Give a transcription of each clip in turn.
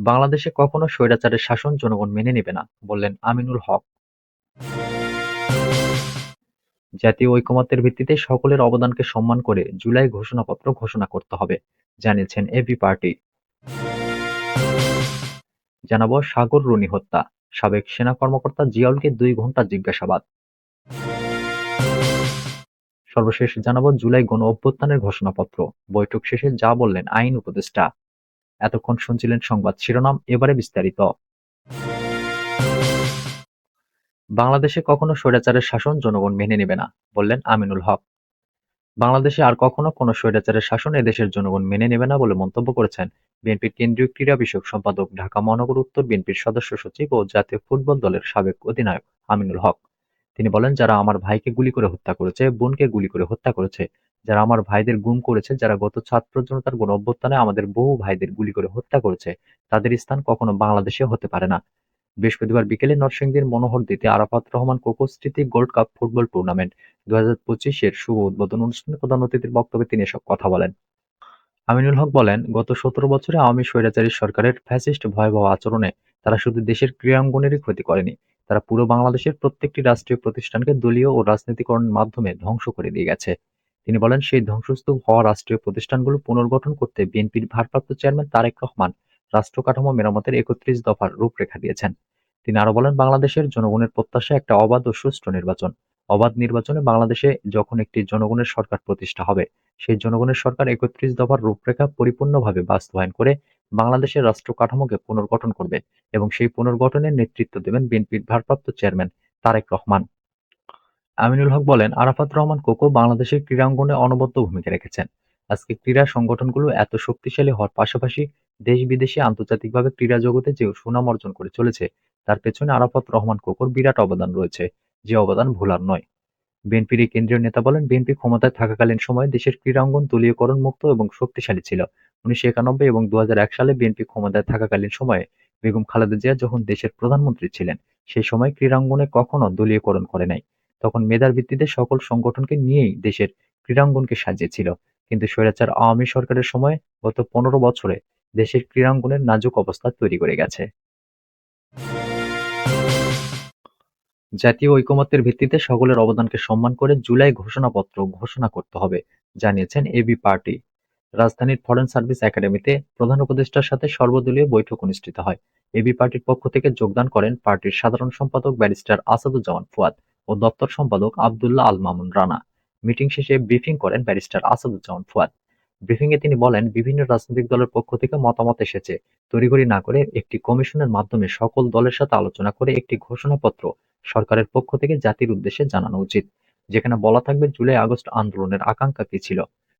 বাংলাদেশে কখনো স্বৈরাচারের শাসন জনগণ মেনে নেবে না, বললেন আমিনুল হক। জাতীয় ঐকমত্যের ভিত্তিতে সকলের অবদানকে সম্মান করে জুলাই ঘোষণাপত্র ঘোষণা করতে হবে, জানিয়েছেন এবি পার্টি। জানাবো সাগর রুনি হত্যা, সাবেক সেনা কর্মকর্তা জিয়াউলকে 2 ঘণ্টা জিজ্ঞাসাবাদ। সর্বশেষ জানাবো জুলাই গণ অভ্যুত্থানের ঘোষণাপত্র, বৈঠক শেষে যা বললেন আইন উপদেষ্টা। এতক্ষণ শুনছিলেন সংবাদ শিরোনাম, এবারে বিস্তারিত। বাংলাদেশে কখনো স্বৈরাচারের শাসন জনগণ মেনে নেবে না, বললেন আমিনুল হক। বাংলাদেশে আর কখনো কোনো স্বৈরাচারের শাসন এদেশের জনগণ মেনে নেবে না বলে মন্তব্য করেছেন বিএনপির কেন্দ্রীয় ক্রীড়া বিষয়ক সম্পাদক, ঢাকা মহানগর উত্তর বিএনপির সদস্য সচিব ও জাতীয় ফুটবল দলের সাবেক অধিনায়ক আমিনুল হক। তিনি বলেন, যারা আমার ভাইকে গুলি করে হত্যা করেছে, বোনকে গুলি করে হত্যা করেছে, যারা আমার ভাইদের গুম করেছে, যারা গত ছাত্র জনতার গণ অভ্যুত্থানে আমাদের বহু ভাইদের গুলি করে হত্যা করেছে, তাদের স্থান কখনো বাংলাদেশে হতে পারে না। বৃহস্পতিবার বিকেলে নরসিংদীর মনোহরদীতে আরাফাত রহমান কোকো স্মৃতি গোল্ড কাপ ফুটবল টুর্নামেন্ট 2025-এর শুভ উদ্বোধন অনুষ্ঠানে প্রধান অতিথির বক্তব্যে তিনি এসব কথা বলেন। আমিনুল হক বলেন, গত 17 বছরে আওয়ামী স্বৈরাচারী সরকারের ফ্যাসিস্ট ভয়াবহ আচরণে তারা শুধু দেশের ক্রীড়াঙ্গনেরই ক্ষতি করেনি, তারা পুরো বাংলাদেশের প্রত্যেকটি রাষ্ট্রীয় প্রতিষ্ঠানকে দলীয় ও রাজনীতিকরণের মাধ্যমে ধ্বংস করে দিয়ে গেছে। তিনি বলেন, সেই ধ্বংসস্তূপ হওয়া রাষ্ট্রীয় প্রতিষ্ঠানগুলো পুনর্গঠন করতে বিএনপির ভারপ্রাপ্ত চেয়ারম্যান তারেক রহমান রাষ্ট্র কাঠামো মেরামতের 31 দফার রূপরেখা দিয়েছেন। তিনি আরো বলেন, বাংলাদেশের জনগণের প্রত্যাশা একটা অবাধ ও সুষ্ঠু নির্বাচন। অবাধ নির্বাচনে বাংলাদেশে যখন একটি জনগণের সরকার প্রতিষ্ঠা হবে, সেই জনগণের সরকার 31 দফার রূপরেখা পরিপূর্ণভাবে বাস্তবায়ন করে বাংলাদেশের রাষ্ট্র কাঠামোকে পুনর্গঠন করবে এবং সেই পুনর্গঠনের নেতৃত্ব দেবেন বিএনপির ভারপ্রাপ্ত চেয়ারম্যান তারেক রহমান। আমিনুল হক বলেন, আরাফাত রহমান কোকো বাংলাদেশের ক্রীড়াঙ্গনে অনবদ্য ভূমিকা রেখেছেন। আজকে ক্রীড়া সংগঠনগুলো এত শক্তিশালী হওয়ার পাশাপাশি দেশ বিদেশে আন্তর্জাতিকভাবে ক্রীড়া জগতে যে সুনাম অর্জন করে চলেছে, তার পেছনে আরাফাত রহমান কোকোর বিরাট অবদান রয়েছে, যে অবদান ভোলার নয়। বিএনপির এই কেন্দ্রীয় নেতা বলেন, বিএনপি ক্ষমতায় থাকাকালীন সময়ে দেশের ক্রীড়াঙ্গন দলীয়করণ মুক্ত এবং শক্তিশালী ছিল। 1991 এবং 2001 সালে বিএনপি ক্ষমতায় থাকাকালীন সময়ে বেগম খালেদা জিয়া যখন দেশের প্রধানমন্ত্রী ছিলেন, সেই সময় ক্রীড়াঙ্গনে কখনো দলীয়করণ করে নাই। তখন মেধার ভিত্তিতে সকল সংগঠনকে নিয়েই দেশের ক্রীড়াঙ্গনকে সাজিয়েছিল। কিন্তু স্বৈরাচার আওয়ামী সরকারের সময় গত 15 বছরে দেশের ক্রীড়াঙ্গনের নাজুক অবস্থা তৈরি করে গেছে। জাতীয় ঐকমত্যের ভিত্তিতে সকলের অবদানকে সম্মান করে জুলাই ঘোষণাপত্র ঘোষণা করতে হবে, জানিয়েছেন এবি পার্টি। রাজধানীর ফরেন সার্ভিস একাডেমিতে প্রধান উপদেষ্টার সাথে সর্বদলীয় বৈঠক অনুষ্ঠিত হয়। এবি পার্টির পক্ষ থেকে যোগদান করেন পার্টির সাধারণ সম্পাদক ব্যারিস্টার আসাদুজ্জামান ফুয়াদ ও দপ্তর সম্পাদক আবদুল্লাহ আল মামুন রানা। মিটিং শেষে ব্রিফিং করেন ব্যারিস্টার আসাদুজ্জামান ফুয়াদ। ব্রিফিংয়ে তিনি বলেন, বিভিন্ন রাজনৈতিক দলের পক্ষ থেকে মতামত এসেছে, তড়িঘড়ি না করে একটি কমিশনের মাধ্যমে সকল দলের সাথে আলোচনা করে একটি ঘোষণাপত্র সরকারের পক্ষ থেকে জাতির উদ্দেশ্যে জানানো উচিত, যেখানে বলা থাকবে জুলাই আগস্ট আন্দোলনের আকাঙ্ক্ষা কি ছিল,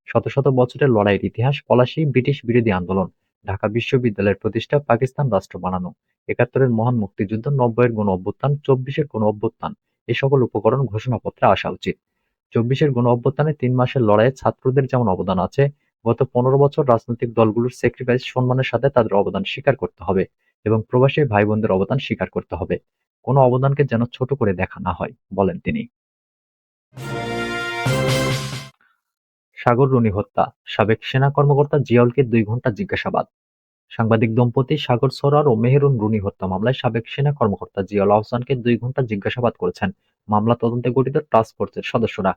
শত শত বছরের লড়াইয়ের ইতিহাস, পলাশী, ব্রিটিশ বিরোধী আন্দোলন, ঢাকা বিশ্ববিদ্যালয়ের প্রতিষ্ঠা, পাকিস্তান রাষ্ট্র বানানো, 71-এর মহান মুক্তিযুদ্ধ, 90-এর গণ অভ্যুত্থান, 24-এর গণ অভ্যুত্থান, এ সকল উপকরণ ঘোষণাপত্রে আসা উচিত। 24-এর গণ অভ্যুত্থানে 3 মাসের লড়াইয়ে ছাত্রদের যেমন অবদান আছে, গত 15 বছর রাজনৈতিক দলগুলোর স্যাক্রিফাইস সম্মানের সাথে তাদের অবদান স্বীকার করতে হবে এবং প্রবাসী ভাই বোনদের অবদান স্বীকার করতে হবে। কোনো অবদানকে যেন ছোট করে দেখা না হয়, বলেন তিনি। সাগর রুনি হত্যা, সাবেক সেনা কর্মকর্তা জিয়াউলকে 2 ঘণ্টা জিজ্ঞাসাবাদ। সাংবাদিক দম্পতি সাগর সরোয়ার ও মেহেরুন রুনি হত্যা মামলায় সাবেক সেনা কর্মকর্তা জিয়াউল আহসানকে 2 ঘণ্টা জিজ্ঞাসাবাদ করেছেন মামলা তদন্তে গঠিত টাস্ক ফোর্সের সদস্যরা।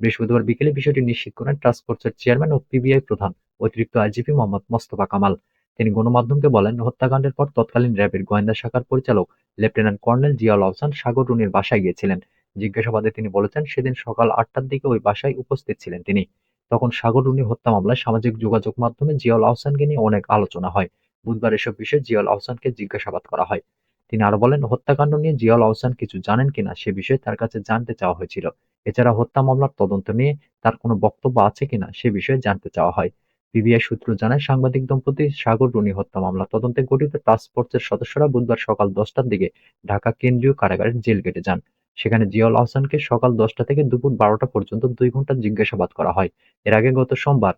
বৃহস্পতিবার বিকেলে বিষয়টি নিশ্চিত করেন টাস্ক ফোর্সের চেয়ারম্যান ও পিবিআই প্রধান অতিরিক্ত আইজিপি মোহাম্মদ মোস্তফা কামাল। তিনি গণমাধ্যমকে বলেন, হত্যাকাণ্ডের পর তৎকালীন র্যাবের গোয়েন্দা শাখার পরিচালক লেফটেন্যান্ট কর্নেল জিয়াউল আহসান সাগর রুনির বাসায় গিয়েছিলেন। জিজ্ঞাসাবাদে তিনি বলেছেন, সেদিন সকাল 8টার দিকে ওই বাসায় উপস্থিত ছিলেন তিনি। তখন সাগর রুনি হত্যা মামলায় সামাজিক যোগাযোগ মাধ্যমে জিয়াউল আহসানকে নিয়ে অনেক আলোচনা হয়। বুধবার এসব বিষয়ে জিয়াউল আহসানকে জিজ্ঞাসাবাদ করা হয়। তিনি আরো বলেন, হত্যাকাণ্ড নিয়ে জিয়াউল আহসান কিছু জানেন কিনা সে বিষয়ে তার কাছে জানতে চাওয়া হয়েছিল। এছাড়া হত্যা মামলার তদন্ত নিয়ে তার কোনো বক্তব্য আছে কিনা সে বিষয়ে জানতে চাওয়া হয়। পিবিআই সূত্র জানায়, সাংবাদিক দম্পতি সাগর রুনি হত্যা মামলা তদন্তে গঠিত টাস্ক ফোর্সের সদস্যরা বুধবার সকাল 10টার দিকে ঢাকা কেন্দ্রীয় কারাগারের জেল গেটে যান। সেখানে জিয়াউল আহসানকে সকাল 10টা থেকে দুপুর 12টা পর্যন্ত 2 ঘণ্টা জিজ্ঞাসাবাদ করা হয়। এর আগে গত সোমবার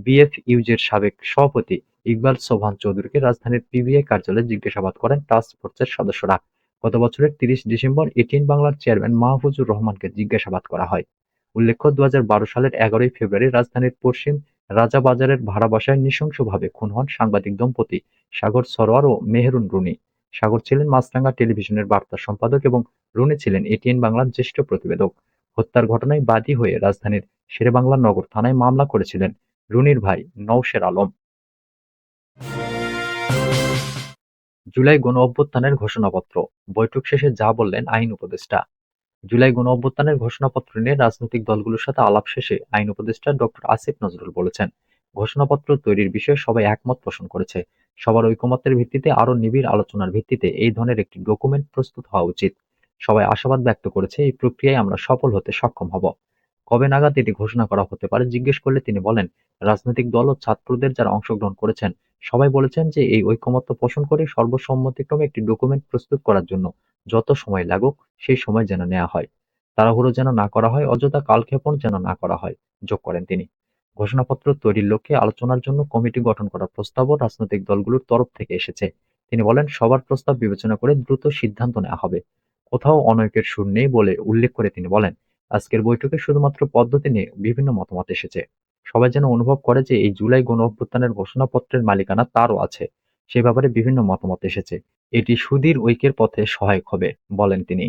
বিএফইউজের সাবেক সভাপতি ইকবাল সোবহান চৌধুরীকে রাজধানীর পিবিআই কার্যালয়ে জিজ্ঞাসাবাদ করেন টাস্ক ফোর্সের সদস্যরা। গত বছরের 30 ডিসেম্বর এটিএন বাংলার চেয়ারম্যান মাহফুজুর রহমানকে জিজ্ঞাসাবাদ করা হয়। উল্লেখ্য, 2012 সালের 11 ফেব্রুয়ারি রাজধানীর পশ্চিম রাজাবাজারের ভাড়া বাসায় নৃশংসভাবে খুন হন সাংবাদিক দম্পতি সাগর সরোয়ার ও মেহেরুন রুনি। সাগর ছিলেন মাছরাঙা টেলিভিশনের বার্তা সম্পাদক এবং রুনি ছিলেন এটিএন বাংলার জ্যেষ্ঠ প্রতিবেদক। হত্যার ঘটনায় বাদী হয়ে রাজধানীর শেরেবাংলা নগর থানায় মামলা করেছিলেন রুনির ভাই নওশের আলম। জুলাই গণঅভ্যুত্থানের ঘোষণাপত্র, বৈঠক শেষে যা বললেন আইন উপদেষ্টা। জুলাই গণঅভ্যুত্থানের ঘোষণাপত্র নিয়ে রাজনৈতিক দলগুলোর সাথে আলাপ শেষে আইন উপদেষ্টা ডক্টর আসিফ নজরুল বলেছেন, ঘোষণাপত্র তৈরির বিষয়ে সবাই একমত পোষণ করেছে। সবার ঐকমত্যের ভিত্তিতে আরও নিবিড় আলোচনার ভিত্তিতে এই ধরনের একটি ডকুমেন্ট প্রস্তুত হওয়া উচিত। সবাই আশাবাদ ব্যক্ত করেছে এই প্রক্রিয়ায় আমরা সফল হতে সক্ষম হব। কবে নাগাদ এটি ঘোষণা করা হতে পারে জিজ্ঞেস করলে তিনি বলেন, রাজনৈতিক দল ও ছাত্রদের যারা অংশগ্রহণ করেছেন সবাই বলেছেন যে এই ঐকমত্য পোষণ করে সর্বসম্মতিক্রমে একটি ডকুমেন্ট প্রস্তুত করার জন্য যত সময় লাগুক সেই সময় যেন নেওয়া হয়। তাড়াহুড়ো যেন না করা হয়, অযথা কালক্ষেপণ যেন না করা হয়, যোগ করেন তিনি। ঘোষণাপত্র তৈরির লক্ষ্যে আলোচনার জন্য কমিটি গঠন করার প্রস্তাবও রাজনৈতিক দলগুলোর তরফ থেকে এসেছে। তিনি বলেন, সবার প্রস্তাব বিবেচনা করে দ্রুত সিদ্ধান্ত নেওয়া হবে। কোথাও অনৈক্যের সুর নেই বলে উল্লেখ করে তিনি বলেন, আজকের বৈঠকে শুধুমাত্র পদ্ধতি নিয়ে বিভিন্ন মতামত এসেছে। সবাই যেন অনুভব করে যে এই জুলাই গণঅভ্যুত্থানের ঘোষণাপত্রের মালিকানা তারও আছে। সে ব্যাপারে বিভিন্ন মতামত এসেছে। এটি সুদীর ঐক্যের পথে সহায়ক হবে, বলেন তিনি।